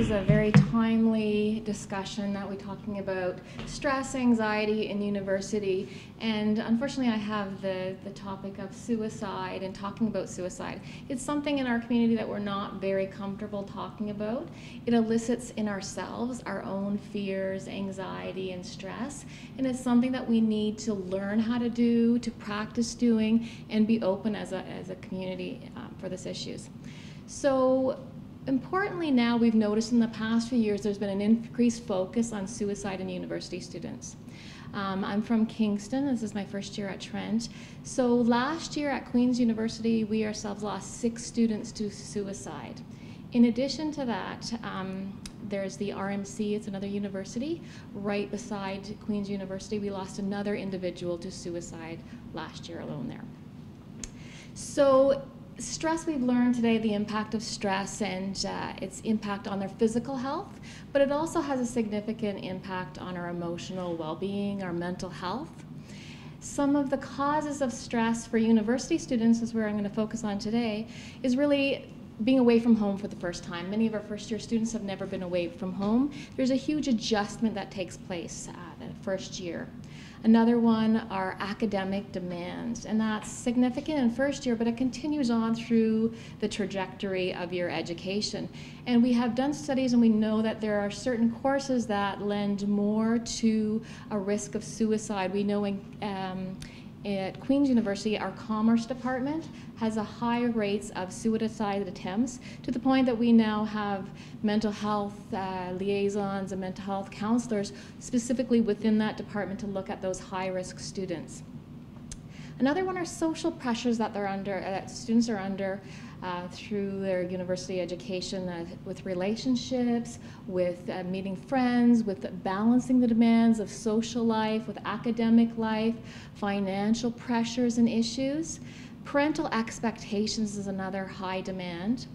is a very timely discussion that we're talking about stress, anxiety in university. And unfortunately, I have the topic of suicide and talking about suicide. It's something in our community that we're not very comfortable talking about. It elicits in ourselves our own fears, anxiety, and stress. And it's something that we need to learn how to do, to practice doing, and be open as a community for these issues. So importantly now, we've noticed in the past few years there's been an increased focus on suicide in university students. I'm from Kingston. This is my first year at Trent. So last year at Queen's University, we ourselves lost 6 students to suicide. In addition to that, there's the RMC, it's another university, right beside Queen's University. We lost another individual to suicide last year alone there. So stress, we've learned today the impact of stress and its impact on their physical health, but it also has a significant impact on our emotional well-being, our mental health. Some of the causes of stress for university students, is where I'm going to focus on today, is really being away from home for the first time. Many of our first-year students have never been away from home. There's a huge adjustment that takes place the first year. Another one are academic demands, and that's significant in first year, but it continues on through the trajectory of your education. And we have done studies, and we know that there are certain courses that lend more to a risk of suicide. We know at Queen's University, our Commerce Department has a higher rates of suicide attempts, to the point that we now have mental health liaisons and mental health counselors specifically within that department to look at those high-risk students. Another one are social pressures that they're under, that students are under through their university education, with relationships, with meeting friends, with balancing the demands of social life, with academic life, financial pressures and issues. Parental expectations is another high demand.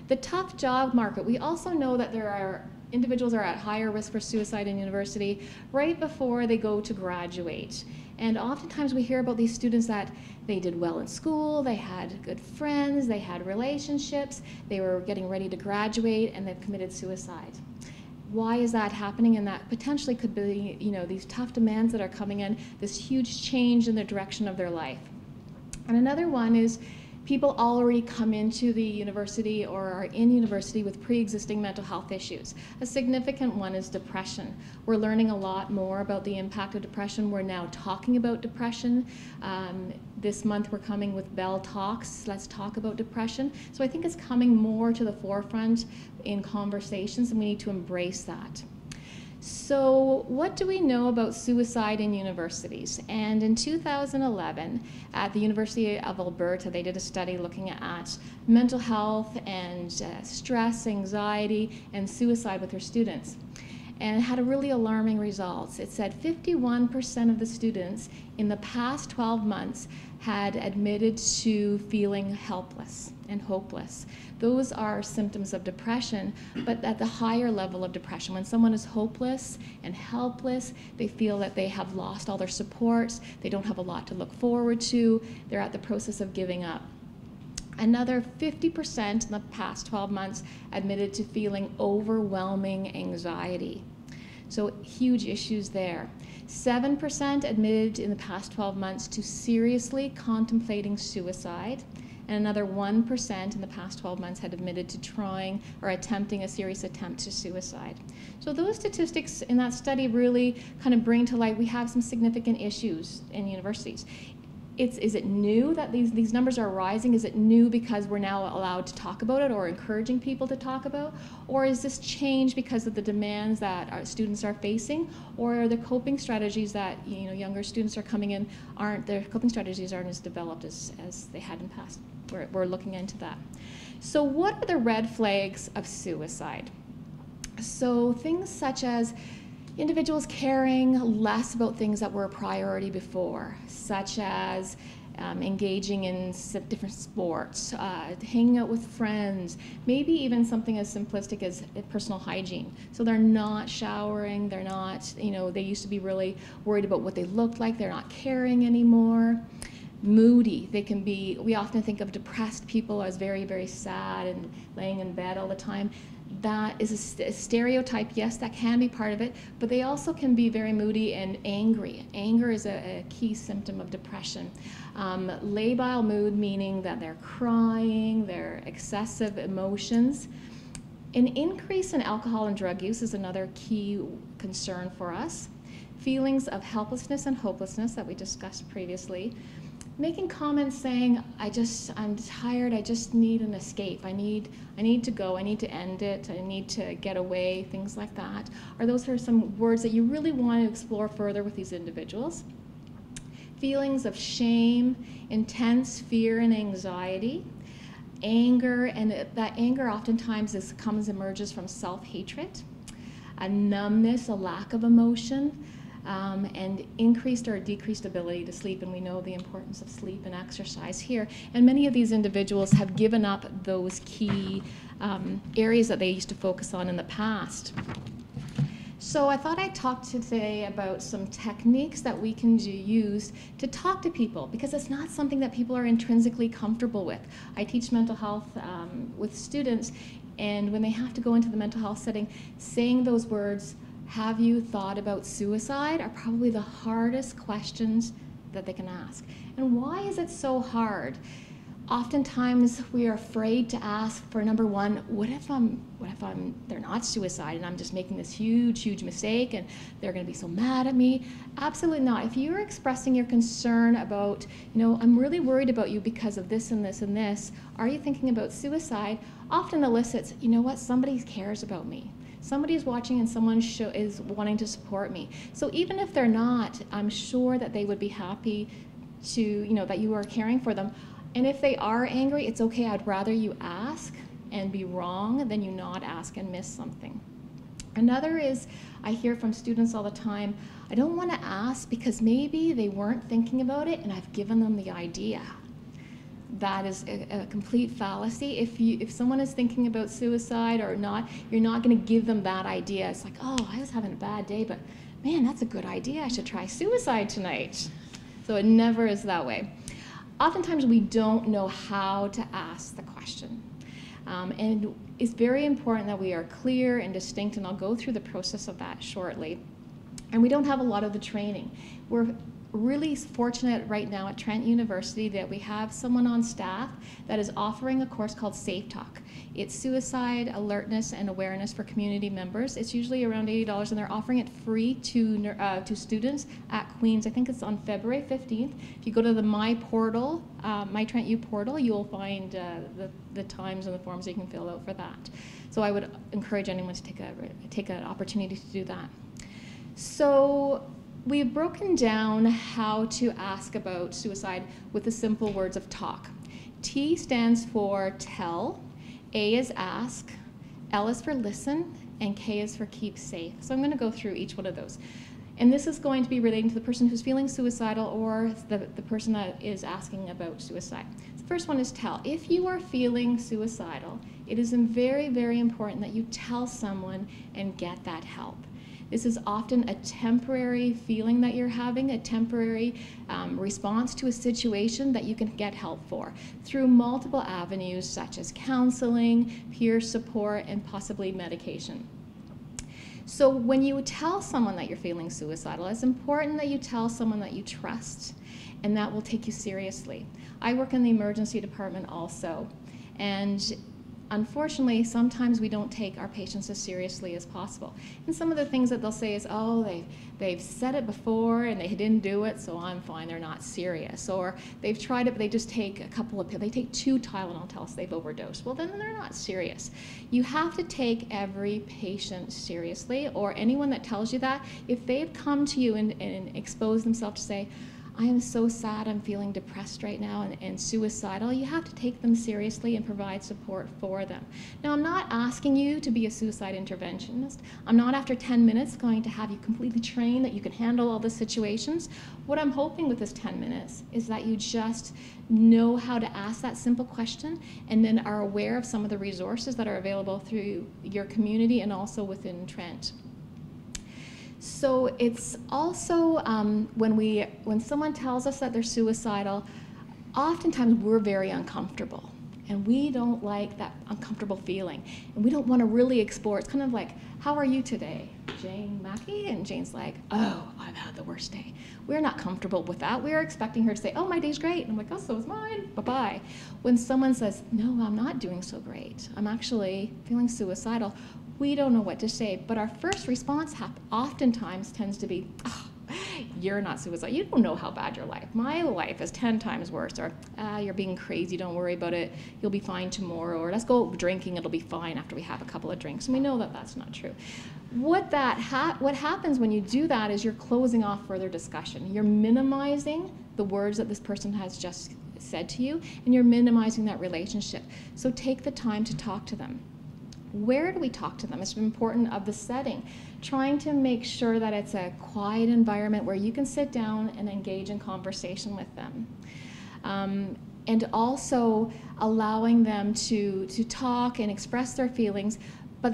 The tough job market, we also know that there are individuals are at higher risk for suicide in university right before they go to graduate. And oftentimes we hear about these students that they did well in school, they had good friends, they had relationships, they were getting ready to graduate, and they've committed suicide. Why is that happening? And that potentially could be, these tough demands that are coming in, this huge change in the direction of their life. And another one is people already come into the university or are in university with pre-existing mental health issues. A significant one is depression. We're learning a lot more about the impact of depression. We're now talking about depression. This month we're coming with Bell Talks, Let's Talk About Depression. So I think it's coming more to the forefront in conversations, and we need to embrace that. So what do we know about suicide in universities? And in 2011, at the University of Alberta, they did a study looking at mental health and stress, anxiety, and suicide with their students. And it had a really alarming results. It said 51% of the students in the past 12 months had admitted to feeling helpless and hopeless. Those are symptoms of depression, but at the higher level of depression. When someone is hopeless and helpless, they feel that they have lost all their supports, they don't have a lot to look forward to, they're at the process of giving up. Another 50% in the past 12 months admitted to feeling overwhelming anxiety. So huge issues there. 7% admitted in the past 12 months to seriously contemplating suicide, and another 1% in the past 12 months had admitted to trying or attempting a serious attempt to suicide. So those statistics in that study really kind of bring to light we have some significant issues in universities. Is it new that these numbers are rising? Is it new because we're now allowed to talk about it or encouraging people to talk about? Or is this change because of the demands that our students are facing? Or are the coping strategies that younger students are coming in, their coping strategies aren't as developed as they had in the past? We're looking into that. So what are the red flags of suicide? So things such as individuals caring less about things that were a priority before, such as engaging in different sports, hanging out with friends, maybe even something as simplistic as personal hygiene. So they're not showering, they're not, they used to be really worried about what they looked like, they're not caring anymore. moody. They can be, we often think of depressed people as very, very sad and laying in bed all the time. That is a stereotype. Yes, that can be part of it, but they also can be very moody and angry. Anger is a key symptom of depression. Labile mood, meaning that they're crying, they're excessive emotions. An increase in alcohol and drug use is another key concern for us. Feelings of helplessness and hopelessness that we discussed previously. Making comments saying, I'm tired, I just need an escape, I need to go, I need to end it, I need to get away, things like that. Those are some words that you really want to explore further with these individuals. Feelings of shame, intense fear and anxiety, anger, and that anger oftentimes emerges from self-hatred, a numbness, a lack of emotion, and increased or decreased ability to sleep, and we know the importance of sleep and exercise here. And many of these individuals have given up those key areas that they used to focus on in the past. So I thought I'd talk today about some techniques that we can use to talk to people, because it's not something that people are intrinsically comfortable with. I teach mental health with students, and when they have to go into the mental health setting, saying those words, "Have you thought about suicide?" are probably the hardest questions that they can ask. And why is it so hard? Oftentimes we are afraid to ask for, number one, what if they're not suicide and I'm just making this huge mistake and they're going to be so mad at me? Absolutely not. If you're expressing your concern about, I'm really worried about you because of this and this and this, are you thinking about suicide? Often elicits, somebody cares about me. Somebody is watching and someone is wanting to support me. So even if they're not, I'm sure that they would be happy to, that you are caring for them. And if they are angry, it's okay. I'd rather you ask and be wrong than you not ask and miss something. Another is, I hear from students all the time, I don't want to ask because maybe they weren't thinking about it and I've given them the idea. That is a complete fallacy. If someone is thinking about suicide or not, you're not going to give them that idea. It's like, oh, I was having a bad day, but man, that's a good idea. I should try suicide tonight. So it never is that way. Oftentimes we don't know how to ask the question. And it's very important that we are clear and distinct, and I'll go through the process of that shortly. And we don't have a lot of the training. We're really fortunate right now at Trent University that we have someone on staff that is offering a course called Safe Talk. It's suicide alertness and awareness for community members. It's usually around $80, and they're offering it free to students at Queen's. I think it's on February 15th. If you go to the My Portal, My Trent U portal, you'll find the times and the forms that you can fill out for that. So I would encourage anyone to take an opportunity to do that. So we've broken down how to ask about suicide with the simple words of talk. T stands for tell, A is ask, L is for listen, and K is for keep safe. So I'm going to go through each one of those. And this is going to be relating to the person who's feeling suicidal or the person that is asking about suicide. The first one is tell. If you are feeling suicidal, it is very, very important that you tell someone and get that help. This is often a temporary feeling that you're having, a temporary response to a situation that you can get help for through multiple avenues such as counseling, peer support, and possibly medication. So when you tell someone that you're feeling suicidal, it's important that you tell someone that you trust, and that will take you seriously. I work in the emergency department also, and unfortunately, sometimes we don't take our patients as seriously as possible. And some of the things that they'll say is, oh, they've said it before and they didn't do it, so I'm fine, they're not serious. Or they've tried it, but they just take a couple of pills. They take 2 Tylenol, tell us they've overdosed. Well, then they're not serious. You have to take every patient seriously, or anyone that tells you that. If they've come to you and exposed themselves to say, I am so sad, I'm feeling depressed right now and suicidal, you have to take them seriously and provide support for them. Now, I'm not asking you to be a suicide interventionist. I'm not after 10 minutes going to have you completely trained that you can handle all the situations. What I'm hoping with this 10 minutes is that you just know how to ask that simple question and then are aware of some of the resources that are available through your community and also within Trent. So it's also when someone tells us that they're suicidal, oftentimes we're very uncomfortable. And we don't like that uncomfortable feeling. And we don't want to really explore. It's kind of like, how are you today, Jane Mackey? And Jane's like, oh, I've had the worst day. We're not comfortable with that. We're expecting her to say, oh, my day's great. And I'm like, oh, so is mine. Bye-bye. When someone says, no, I'm not doing so great. I'm actually feeling suicidal. We don't know what to say. But our first response oftentimes tends to be, oh, you're not suicidal. You don't know how bad your life. My life is 10 times worse. Or, you're being crazy. Don't worry about it. You'll be fine tomorrow. Or let's go drinking. It'll be fine after we have a couple of drinks. And we know that that's not true. What happens when you do that is you're closing off further discussion. You're minimizing the words that this person has just said to you, and you're minimizing that relationship. So take the time to talk to them. Where do we talk to them? It's important of the setting. Trying to make sure that it's a quiet environment where you can sit down and engage in conversation with them. And also allowing them to talk and express their feelings, but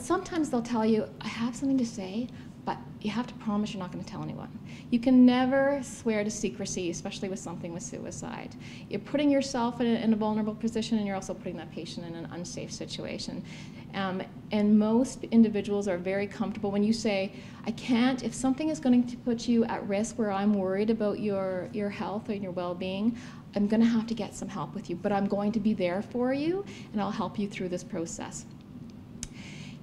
sometimes they'll tell you, I have something to say, but you have to promise you're not going to tell anyone. You can never swear to secrecy, especially with something with suicide. You're putting yourself in a vulnerable position, and you're also putting that patient in an unsafe situation. And most individuals are very comfortable when you say, I can't, if something is going to put you at risk where I'm worried about your health or your well-being, I'm going to have to get some help with you, but I'm going to be there for you, and I'll help you through this process.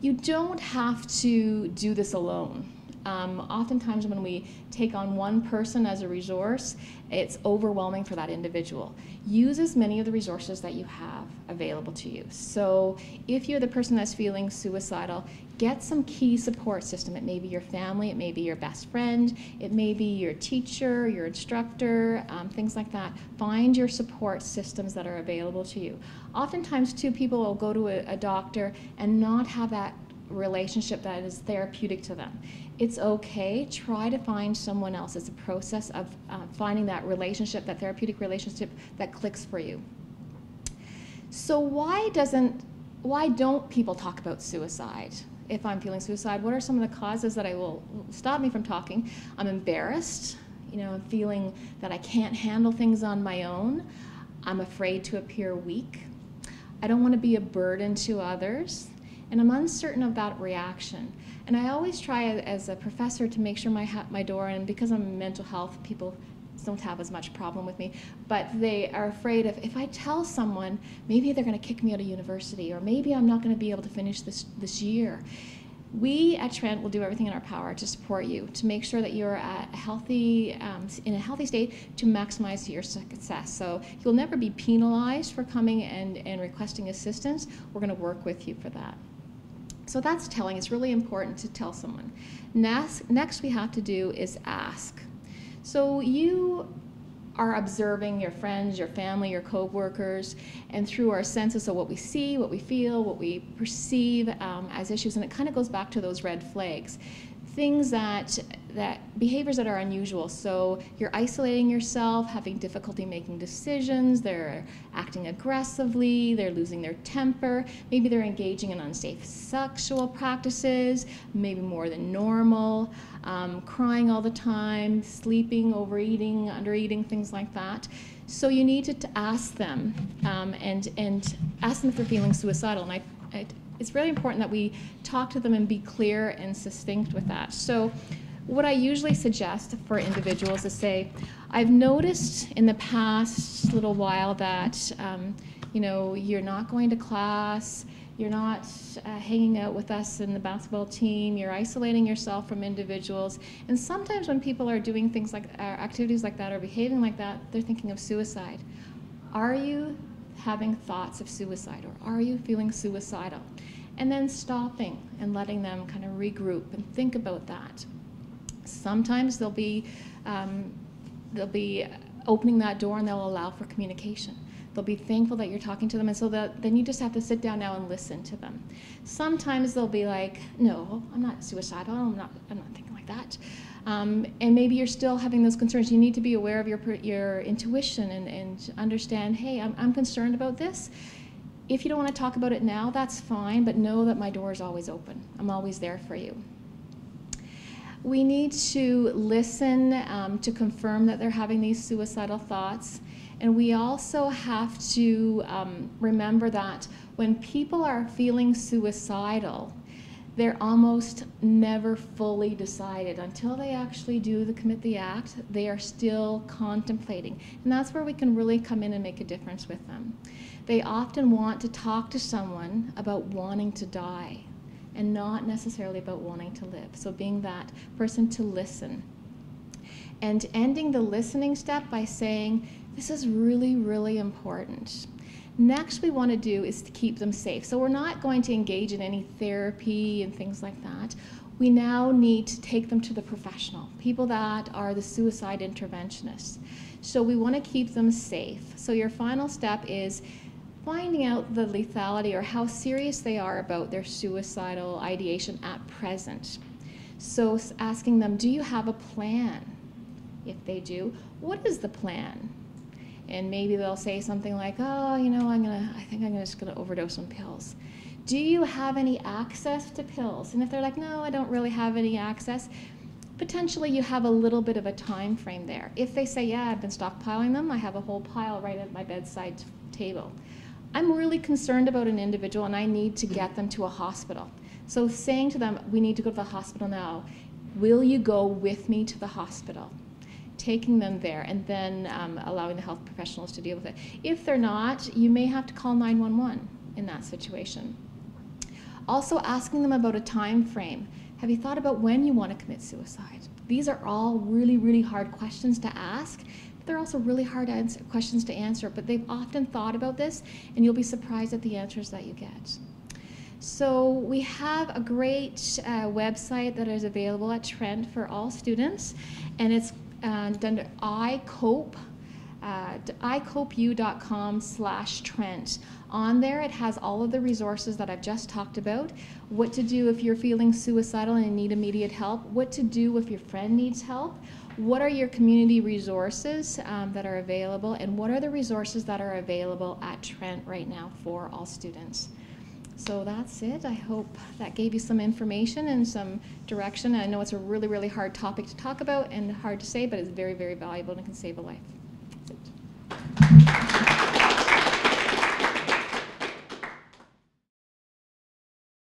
You don't have to do this alone. Oftentimes when we take on one person as a resource, it's overwhelming for that individual. Use as many of the resources that you have available to you. So if you're the person that's feeling suicidal, get some key support system. It may be your family, it may be your best friend, it may be your teacher, your instructor, things like that. Find your support systems that are available to you. Oftentimes too, people will go to a doctor and not have that relationship that is therapeutic to them. It's okay. Try to find someone else. It's a process of finding that relationship, that therapeutic relationship that clicks for you. So why don't people talk about suicide? If I'm feeling suicide, what are some of the causes that will stop me from talking? I'm embarrassed. I'm feeling that I can't handle things on my own. I'm afraid to appear weak. I don't want to be a burden to others. And I'm uncertain of that reaction. And I always try as a professor to make sure my door, and because I'm mental health, people don't have as much problem with me, but they are afraid if I tell someone, maybe they're going to kick me out of university, or maybe I'm not going to be able to finish this year. We at Trent will do everything in our power to support you, to make sure that you're in a healthy state to maximize your success. So you'll never be penalized for coming and requesting assistance. We're going to work with you for that. So that's telling. It's really important to tell someone. Next we have to do is ask. So you are observing your friends, your family, your co-workers, and through our senses of what we see, what we feel, what we perceive as issues, and it kind of goes back to those red flags. Things that behaviors that are unusual. So you're isolating yourself, having difficulty making decisions, they're acting aggressively, they're losing their temper, maybe they're engaging in unsafe sexual practices, maybe more than normal, crying all the time, sleeping, overeating, undereating, things like that. So you need to ask them and ask them if they're feeling suicidal. And it's really important that we talk to them and be clear and succinct with that. So what I usually suggest for individuals is say, I've noticed in the past little while that you're not going to class, you're not hanging out with us in the basketball team, you're isolating yourself from individuals. And sometimes when people are doing things like activities like that or behaving like that, they're thinking of suicide. Are you having thoughts of suicide, or are you feeling suicidal? And then stopping and letting them kind of regroup and think about that. Sometimes they'll be opening that door and they'll allow for communication. They'll be thankful that you're talking to them, and so then you just have to sit down now and listen to them. Sometimes they'll be like, no, I'm not suicidal, I'm not thinking like that. And maybe you're still having those concerns. You need to be aware of your intuition and understand, hey, I'm concerned about this. If you don't want to talk about it now, that's fine, but know that my door is always open. I'm always there for you. We need to listen to confirm that they're having these suicidal thoughts. And we also have to remember that when people are feeling suicidal, they're almost never fully decided. Until they actually commit the act, they are still contemplating. And that's where we can really come in and make a difference with them. They often want to talk to someone about wanting to die and not necessarily about wanting to live. So being that person to listen. And ending the listening step by saying, this is really, really important. Next we want to do is to keep them safe. So we're not going to engage in any therapy and things like that. We now need to take them to the professional, people that are the suicide interventionists. So we want to keep them safe. So your final step is finding out the lethality or how serious they are about their suicidal ideation at present. So asking them, do you have a plan? If they do, what is the plan? And maybe they'll say something like, oh, you know, I think I'm just gonna overdose on pills. Do you have any access to pills? And if they're like, no, I don't really have any access, potentially you have a little bit of a time frame there. If they say, yeah, I've been stockpiling them, I have a whole pile right at my bedside table. I'm really concerned about an individual and I need to get them to a hospital. So saying to them, we need to go to the hospital now. Will you go with me to the hospital? Taking them there and then allowing the health professionals to deal with it. If they're not, you may have to call 911 in that situation. Also asking them about a time frame. Have you thought about when you want to commit suicide? These are all really, really hard questions to ask. But they're also really hard questions to answer, but they've often thought about this, and you'll be surprised at the answers that you get. So we have a great website that is available at Trent for all students, and it's under icopeu.com/Trent. On there it has all of the resources that I've just talked about, what to do if you're feeling suicidal and need immediate help, what to do if your friend needs help, what are your community resources that are available, and what are the resources that are available at Trent right now for all students. So that's it. I hope that gave you some information and some direction. I know it's a really, really hard topic to talk about and hard to say, but it's very, very valuable and it can save a life.